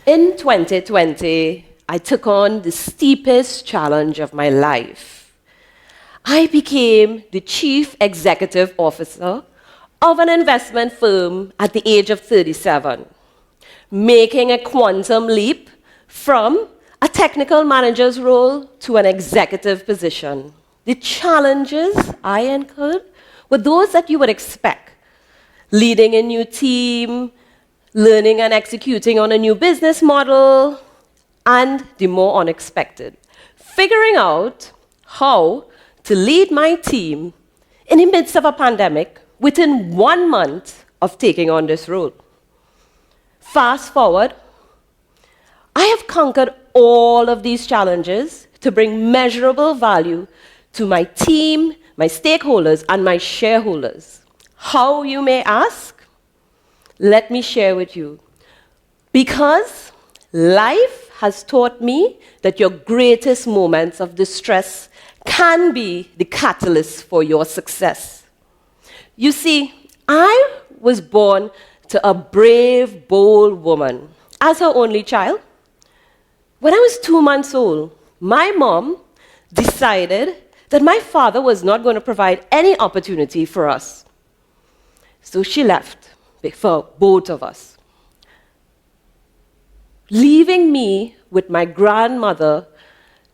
In 2020, I took on the steepest challenge of my life. I became the Chief Executive Officer of an investment firm at the age of 37, making a quantum leap from a technical manager's role to an executive position. The challenges I incurred were those that you would expect: leading a new team, learning and executing on a new business model, and the more unexpected, figuring out how to lead my team in the midst of a pandemic within 1 month of taking on this role. Fast forward, I have conquered all of these challenges to bring measurable value to my team, my stakeholders, and my shareholders. How, you may ask? Let me share with you. Because life has taught me that your greatest moments of distress can be the catalyst for your success. You see, I was born to a brave, bold woman. As her only child, when I was 2 months old, my mom decided that my father was not going to provide any opportunity for us. So she left for both of us, leaving me with my grandmother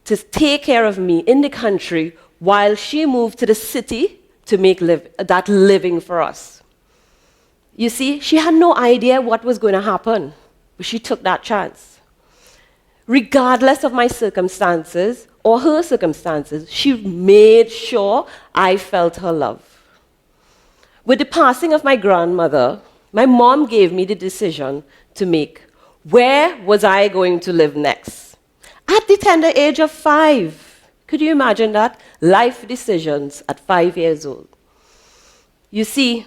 to take care of me in the country while she moved to the city to make that living for us. You see, she had no idea what was going to happen, but she took that chance. Regardless of my circumstances or her circumstances, she made sure I felt her love. With the passing of my grandmother, my mom gave me the decision to make. Where was I going to live next? At the tender age of 5. Could you imagine that? Life decisions at 5 years old. You see,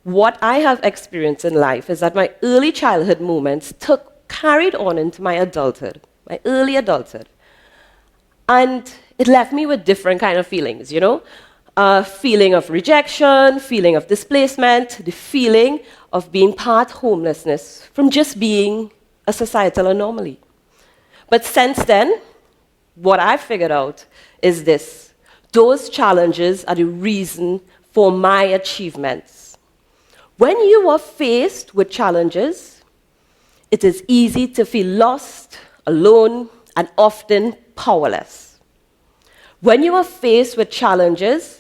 what I have experienced in life is that my early childhood moments carried on into my adulthood, my early adulthood. And it left me with different kind of feelings, you know? A feeling of rejection, feeling of displacement, the feeling of being part homelessness from just being a societal anomaly. But since then, what I've figured out is this: those challenges are the reason for my achievements. When you are faced with challenges, it is easy to feel lost, alone, and often powerless. When you are faced with challenges,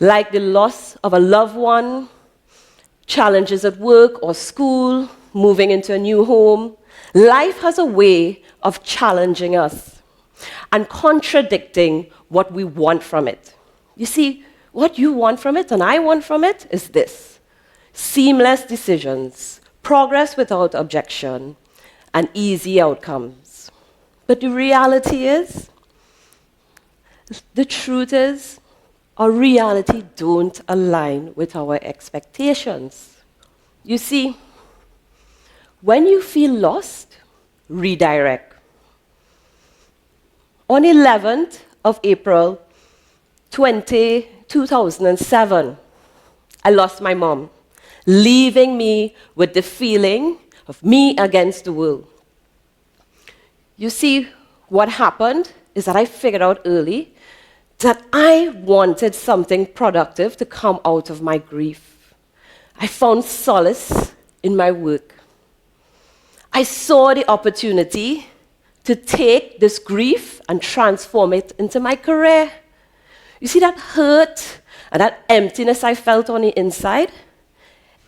like the loss of a loved one, challenges at work or school, moving into a new home, life has a way of challenging us and contradicting what we want from it. You see, what you want from it and I want from it is this: seamless decisions, progress without objection, and easy outcomes. But the reality is, the truth is, our reality don't align with our expectations. You see, when you feel lost, redirect. On 11th of April 2007, I lost my mom, leaving me with the feeling of me against the world. You see, what happened is that I figured out early that I wanted something productive to come out of my grief. I found solace in my work. I saw the opportunity to take this grief and transform it into my career. You see that hurt and that emptiness I felt on the inside?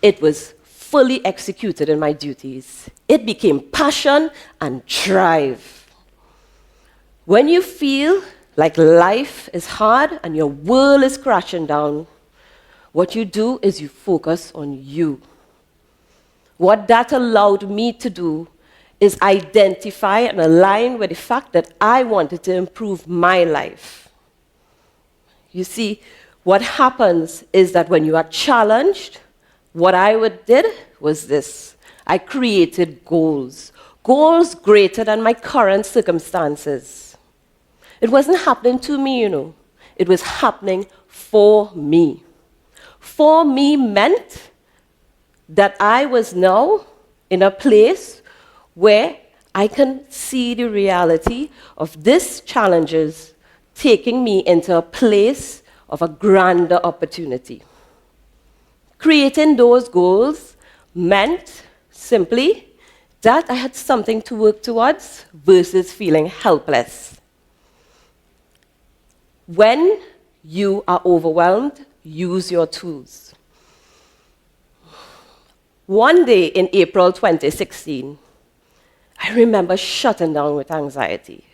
It was fully executed in my duties. It became passion and drive. When you feel like life is hard and your world is crashing down, what you do is you focus on you. What that allowed me to do is identify and align with the fact that I wanted to improve my life. You see, what happens is that when you are challenged, what I did was this: I created goals greater than my current circumstances. It wasn't happening to me, you know. It was happening for me. For me meant that I was now in a place where I can see the reality of these challenges taking me into a place of a grander opportunity. Creating those goals meant simply that I had something to work towards versus feeling helpless. When you are overwhelmed, use your tools. One day in April 2016, I remember shutting down with anxiety.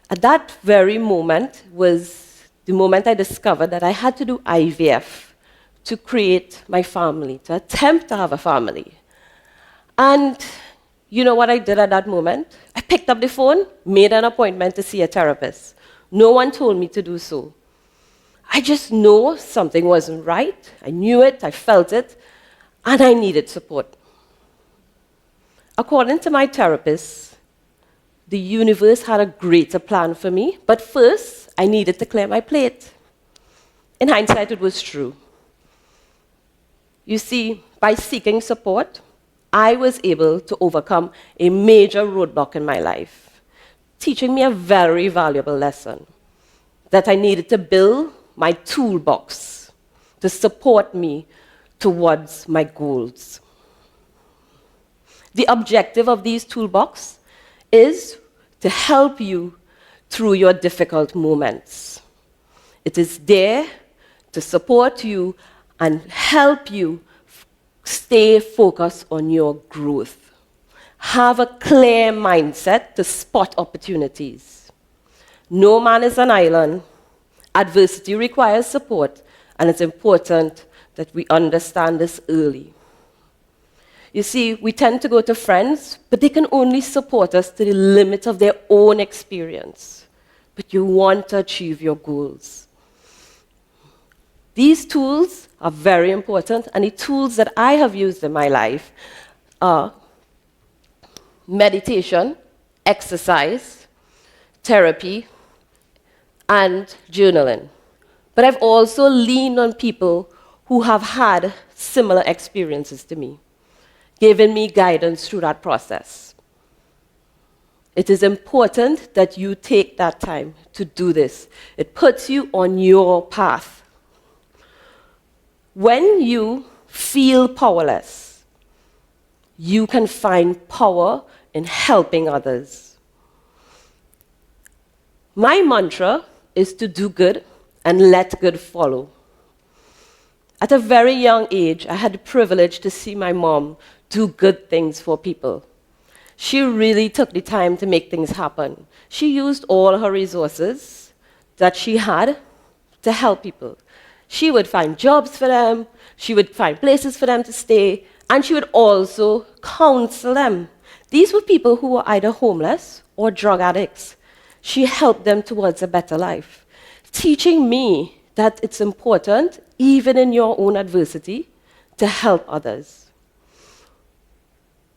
At that very moment was the moment I discovered that I had to do IVF to create my family, to attempt to have a family. And you know what I did at that moment? I picked up the phone, made an appointment to see a therapist. No one told me to do so. I just know something wasn't right. I knew it, I felt it, and I needed support. According to my therapist, the universe had a greater plan for me, but first, I needed to clear my plate. In hindsight, it was true. You see, by seeking support, I was able to overcome a major roadblock in my life, teaching me a very valuable lesson, that I needed to build my toolbox to support me towards my goals. The objective of these toolbox is to help you through your difficult moments. It is there to support you and help you stay focused on your growth. Have a clear mindset to spot opportunities. No man is an island. Adversity requires support, and it's important that we understand this early. You see, we tend to go to friends, but they can only support us to the limit of their own experience. But you want to achieve your goals. These tools are very important, and the tools that I have used in my life are meditation, exercise, therapy, and journaling. But I've also leaned on people who have had similar experiences to me, giving me guidance through that process. It is important that you take that time to do this. It puts you on your path. When you feel powerless, you can find power in helping others. My mantra is to do good and let good follow. At a very young age, I had the privilege to see my mom do good things for people. She really took the time to make things happen. She used all her resources that she had to help people. She would find jobs for them, she would find places for them to stay, and she would also counsel them. These were people who were either homeless or drug addicts. She helped them towards a better life, teaching me that it's important, even in your own adversity, to help others.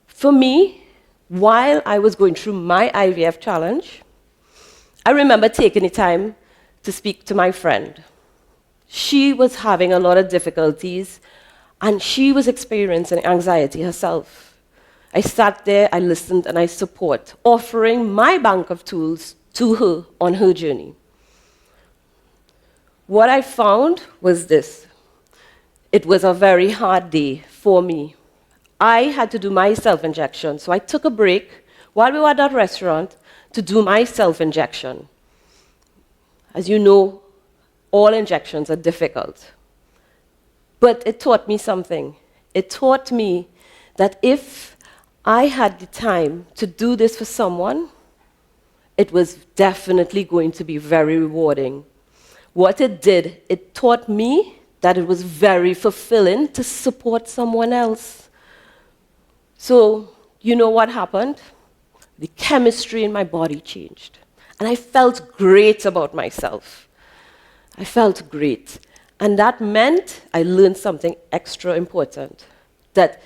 For me, while I was going through my IVF challenge, I remember taking the time to speak to my friend. She was having a lot of difficulties, and she was experiencing anxiety herself. I sat there, I listened, and I support, offering my bank of tools to her on her journey. What I found was this. It was a very hard day for me. I had to do my self-injection, so I took a break while we were at that restaurant to do my self-injection. As you know, all injections are difficult. But it taught me something. It taught me that if I had the time to do this for someone, it was definitely going to be very rewarding. What it did, it taught me that it was very fulfilling to support someone else. So, you know what happened? The chemistry in my body changed. And I felt great about myself. I felt great. And that meant I learned something extra important, that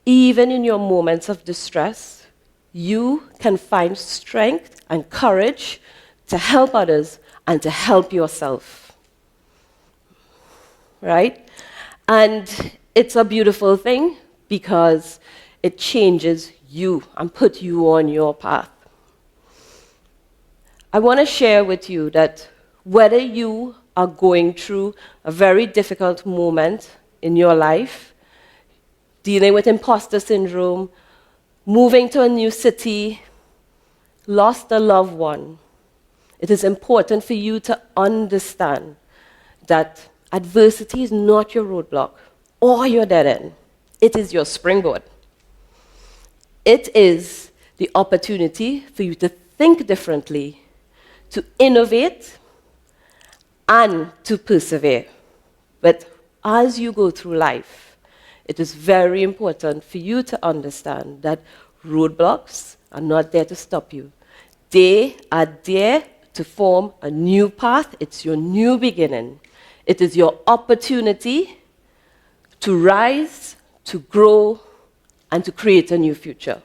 even in your moments of distress, you can find strength and courage to help others and to help yourself. Right? And it's a beautiful thing because It changes you and puts you on your path. I want to share with you that whether you are going through a very difficult moment in your life, dealing with imposter syndrome, moving to a new city, lost a loved one, it is important for you to understand that adversity is not your roadblock or your dead end. It is your springboard. It is the opportunity for you to think differently, to innovate, and to persevere. But as you go through life, it is very important for you to understand that roadblocks are not there to stop you. They are there to form a new path. It's your new beginning. It is your opportunity to rise, to grow, and to create a new future.